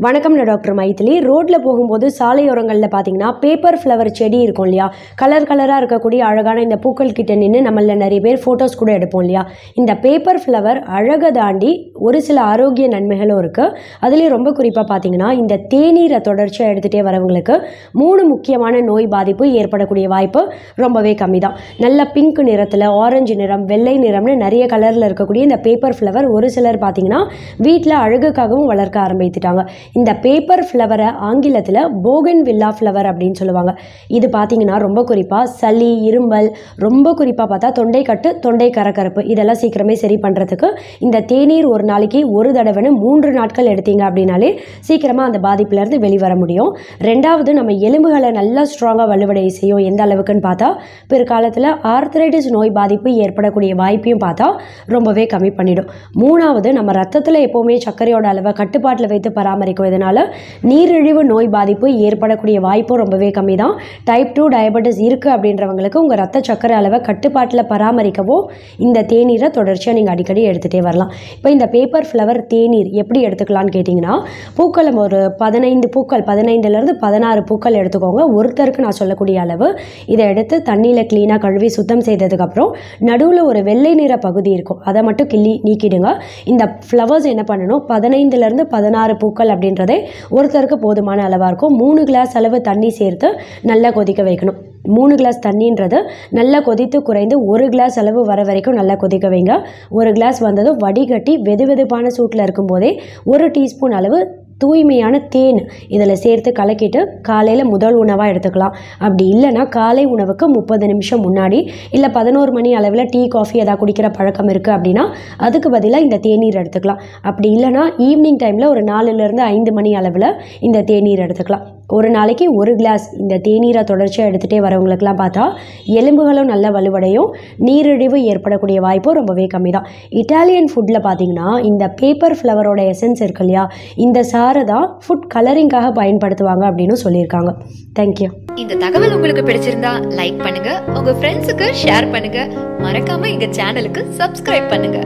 வணக்கம் நான் டாக்டர் மைதிலி. ரோட்டில் போகும்போது சாலையோரங்களில் பார்த்தீங்கன்னா பேப்பர் ஃப்ளவர் செடி இருக்கும் இல்லையா, கலர் கலராக இருக்கக்கூடிய அழகான இந்த பூக்கள் கிட்ட நின்று நம்மள நிறைய பேர் ஃபோட்டோஸ் கூட எடுப்போம் இல்லையா. இந்த பேப்பர் ஃப்ளவர் அழகை தாண்டி ஒரு சில ஆரோக்கிய நன்மைகளும் இருக்குது. அதுலேயும் ரொம்ப குறிப்பாக பார்த்தீங்கன்னா இந்த தேநீரை தொடர்ச்சியாக எடுத்துகிட்டே வரவங்களுக்கு 3 முக்கியமான நோய் பாதிப்பு ஏற்படக்கூடிய வாய்ப்பு ரொம்பவே கம்மி தான். நல்ல பிங்க் நிறத்தில், ஆரஞ்சு நிறம், வெள்ளை நிறம்னு நிறைய கலரில் இருக்கக்கூடிய இந்த பேப்பர் ஃப்ளவர் ஒரு சிலர் பார்த்தீங்கன்னா வீட்டில் அழகுக்காகவும் வளர்க்க ஆரம்பித்துட்டாங்க. இந்த பேப்பர் ஃப்ளவரை ஆங்கிலத்தில் போகன் வில்லா ஃப்ளவர் அப்படின்னு சொல்லுவாங்க. இது பார்த்தீங்கன்னா ரொம்ப குறிப்பாக சளி, இருமல், ரொம்ப குறிப்பாக பார்த்தா தொண்டை கட்டு, தொண்டை கரகரப்பு இதெல்லாம் சீக்கிரமே சரி பண்ணுறதுக்கு இந்த தேநீர் ஒரு நாளைக்கு ஒரு தடவைன்னு 3 நாட்கள் எடுத்தீங்க அப்படின்னாலே சீக்கிரமாக அந்த பாதிப்புலேருந்து வெளிவர முடியும். ரெண்டாவது, நம்ம எலும்புகளை நல்லா ஸ்ட்ராங்காக வலுவடைய செய்யும். எந்த அளவுக்குன்னு பார்த்தா பிற்காலத்தில் ஆர்த்ரைட்டிஸ் நோய் பாதிப்பு ஏற்படக்கூடிய வாய்ப்பையும் பார்த்தா ரொம்பவே கம்மி பண்ணிடும். மூணாவது, நம்ம ரத்தத்தில் எப்போவுமே சர்க்கரையோட அளவை கட்டுப்பாட்டில் வைத்து பராமரிக்கும். இதனால் நீரிழிவு நோய் பாதிப்பு ஏற்படக்கூடிய வாய்ப்பும் ரொம்பவே கம்மி தான். டைப் 2 டயபெட்டிஸ் இருக்குது அப்படின்றவங்களுக்கு உங்கள் ரத்த சர்க்கரை அளவை கட்டுப்பாட்டில் பராமரிக்கவோ இந்த தேநீரை தொடர்ச்சியாக நீங்கள் அடிக்கடி எடுத்துகிட்டே வரலாம். இப்போ இந்த பேப்பர் ஃப்ளவர் தேநீர் எப்படி எடுத்துக்கலான்னு கேட்டிங்கன்னா, பூக்களை ஒரு 15 பூக்கள், 15லேருந்து 16 பூக்கள் எடுத்துக்கோங்க. ஒருத்தருக்கு நான் சொல்லக்கூடிய அளவு. இதை எடுத்து தண்ணியில் க்ளீனாக கழுவி சுத்தம் செய்ததுக்கப்புறம் நடுவில் ஒரு வெள்ளை நிற பகுதி இருக்கும், அதை மட்டும் கிள்ளி நீக்கிடுங்க. இந்த ஃப்ளவர்ஸ் என்ன பண்ணணும், 15லேருந்து 16 பூக்கள் அப்படின்றதே ஒருத்தருக்கு போதுமான அளவாக இருக்கும். 3 கிளாஸ் அளவு தண்ணி சேர்த்து நல்லா கொதிக்க வைக்கணும். 3 கிளாஸ் தண்ணின்றது நல்லா கொதித்து குறைந்து 1 கிளாஸ் அளவு வர வரைக்கும் நல்லா கொதிக்க வைங்க. 1 கிளாஸ் வந்ததும் வடிகட்டி வெதுவெதுப்பான சூட்டில் இருக்கும்போதே 1 டீஸ்பூன் அளவு தூய்மையான தேன் இதில் சேர்த்து கலக்கிட்டு காலையில் முதல் உணவாக எடுத்துக்கலாம். அப்படி இல்லைன்னா காலை உணவுக்கு 30 நிமிஷம் முன்னாடி, இல்லை 11 மணி அளவில் டீ, காஃபி எதாவது குடிக்கிற பழக்கம் இருக்குது அப்படின்னா அதுக்கு பதிலாக இந்த தேநீர் எடுத்துக்கலாம். அப்படி இல்லைனா ஈவினிங் டைமில் ஒரு 4லேருந்து 5 மணி அளவில் இந்த தேநீர் எடுத்துக்கலாம். ஒரு நாளைக்கு 1 கிளாஸ் இந்த தேநீரை தொடர்ச்சியாக எடுத்துகிட்டே வரவங்களுக்கெல்லாம் பார்த்தா எலும்புகளும் நல்ல வலுவடையும், நீரிழிவு ஏற்படக்கூடிய வாய்ப்பும் ரொம்பவே கம்மி தான். இட்டாலியன் ஃபுட்டில் பார்த்தீங்கன்னா இந்த பேப்பர் ஃப்ளவரோட எசன்ஸ் இருக்கு இல்லையா, இந்த சாரை தான் ஃபுட் கலரிங்காக பயன்படுத்துவாங்க அப்படின்னு சொல்லியிருக்காங்க. தேங்க்யூ. இந்த தகவல் உங்களுக்கு பிடிச்சிருந்தா லைக் பண்ணுங்க, உங்க ஃப்ரெண்ட்ஸுக்கு ஷேர் பண்ணுங்க, மறக்காம எங்க சேனலுக்கு சப்ஸ்கிரைப் பண்ணுங்க.